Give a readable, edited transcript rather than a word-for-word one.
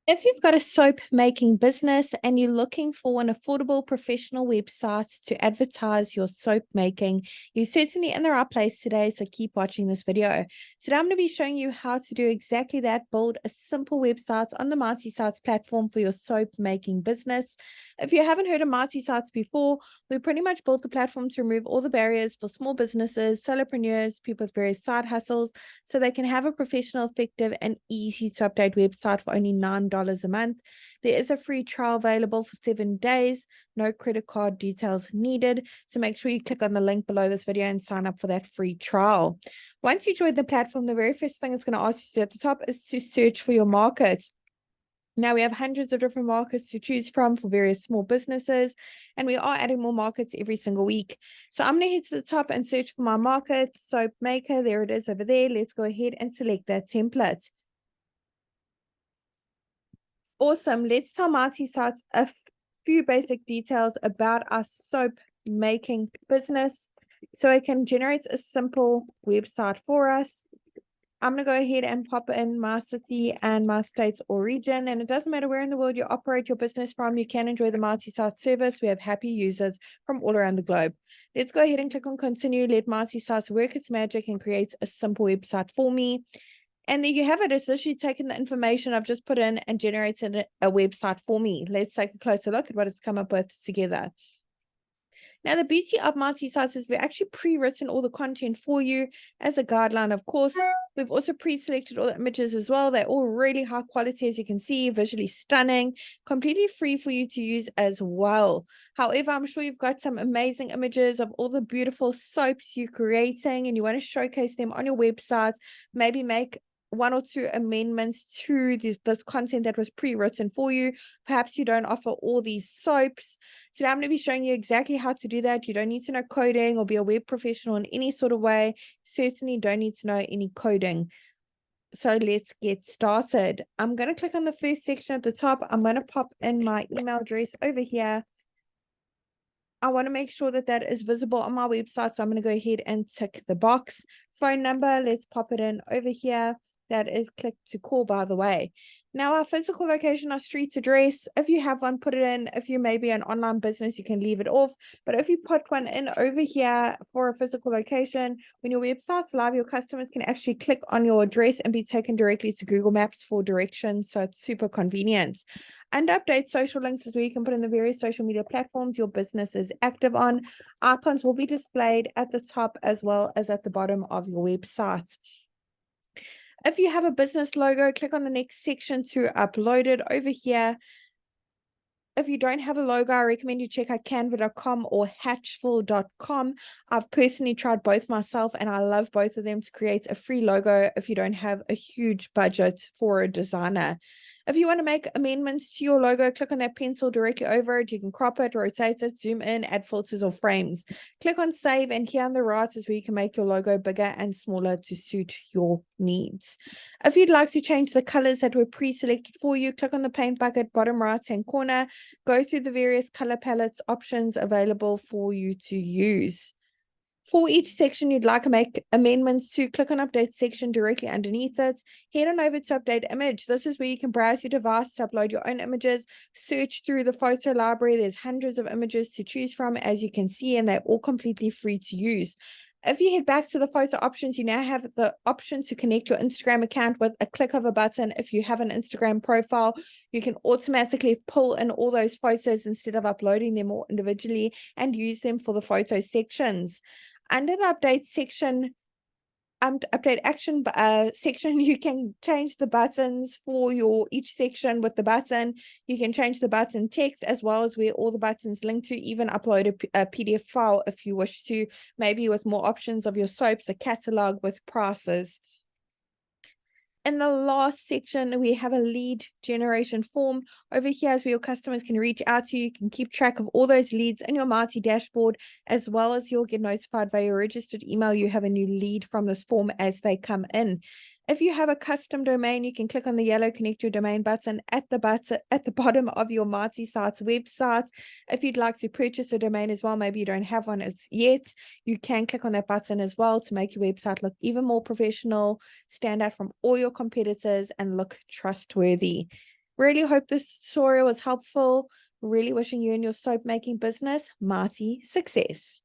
If you've got a soap making business and you're looking for an affordable professional website to advertise your soap making, you're certainly in the right place today. So keep watching this video. Today, I'm going to be showing you how to do exactly that. Build a simple website on the Mighty Sites platform for your soap making business. If you haven't heard of Mighty Sites before, we pretty much built the platform to remove all the barriers for small businesses, solopreneurs, people with various side hustles, so they can have a professional, effective, and easy to update website for only $9 a month. There is a free trial available for 7 days. No credit card details needed. So make sure you click on the link below this video and sign up for that free trial. Once you join the platform, the very first thing it's going to ask you to do at the top is to search for your market. Now we have hundreds of different markets to choose from for various small businesses, and we are adding more markets every single week. So I'm going to head to the top and search for my market, soap maker. There it is over there. Let's go ahead and select that template. Awesome. Let's tell Mighty Sites a few basic details about our soap making business so it can generate a simple website for us. I'm going to go ahead and pop in my city and my state or region, and it doesn't matter where in the world you operate your business from, you can enjoy the Mighty Sites service. We have happy users from all around the globe. Let's go ahead and click on continue. Let Mighty Sites work its magic and create a simple website for me. And there you have it. It's literally taken the information I've just put in and generated a website for me. Let's take a closer look at what it's come up with together. Now, the beauty of Mighty Sites is we've actually pre-written all the content for you as a guideline, of course. We've also pre-selected all the images as well. They're all really high quality, as you can see, visually stunning, completely free for you to use as well. However, I'm sure you've got some amazing images of all the beautiful soaps you're creating and you want to showcase them on your website, maybe make one or two amendments to this content that was pre-written for you. Perhaps you don't offer all these soaps. Today I'm going to be showing you exactly how to do that. You don't need to know coding or be a web professional in any sort of way. Certainly don't need to know any coding. So let's get started. I'm going to click on the first section at the top. I'm going to pop in my email address over here. I want to make sure that that is visible on my website. So I'm going to go ahead and tick the box. Phone number, let's pop it in over here. That is click to call, by the way. Now, our physical location, our street address, if you have one, put it in. If you may be an online business, you can leave it off. But if you put one in over here for a physical location, when your website's live, your customers can actually click on your address and be taken directly to Google Maps for directions. So it's super convenient. And update social links is where you can put in the various social media platforms your business is active on. Icons will be displayed at the top as well as at the bottom of your website. If you have a business logo, click on the next section to upload it over here. If you don't have a logo, I recommend you check out canva.com or hatchful.com. I've personally tried both myself and I love both of them to create a free logo if you don't have a huge budget for a designer. If you want to make amendments to your logo, click on that pencil directly over it. You can crop it, rotate it, zoom in, add filters or frames. Click on save, and here on the right is where you can make your logo bigger and smaller to suit your needs. If you'd like to change the colors that were pre-selected for you, click on the paint bucket bottom right-hand corner. Go through the various color palettes options available for you to use. For each section you'd like to make amendments to, click on update section directly underneath it. Head on over to update image. This is where you can browse your device to upload your own images. Search through the photo library. There's hundreds of images to choose from, as you can see, and they're all completely free to use. If you head back to the photo options, you now have the option to connect your Instagram account with a click of a button. If you have an Instagram profile, you can automatically pull in all those photos instead of uploading them all individually and use them for the photo sections. Under the update section, update action section, you can change the buttons for each section with the button. You can change the button text as well as where all the buttons link to, even upload a PDF file if you wish to, maybe with more options of your soaps, a catalog with prices. In the last section, we have a lead generation form. Over here is where your customers can reach out to you. You can keep track of all those leads in your Mighty dashboard, as well as you'll get notified via your registered email you have a new lead from this form as they come in. If you have a custom domain, you can click on the yellow connect your domain button at the bottom of your Mighty Sites website. If you'd like to purchase a domain as well, maybe you don't have one as yet, you can click on that button as well to make your website look even more professional, stand out from all your competitors, and look trustworthy. Really hope this tutorial was helpful. Really wishing you and your soap making business mighty success.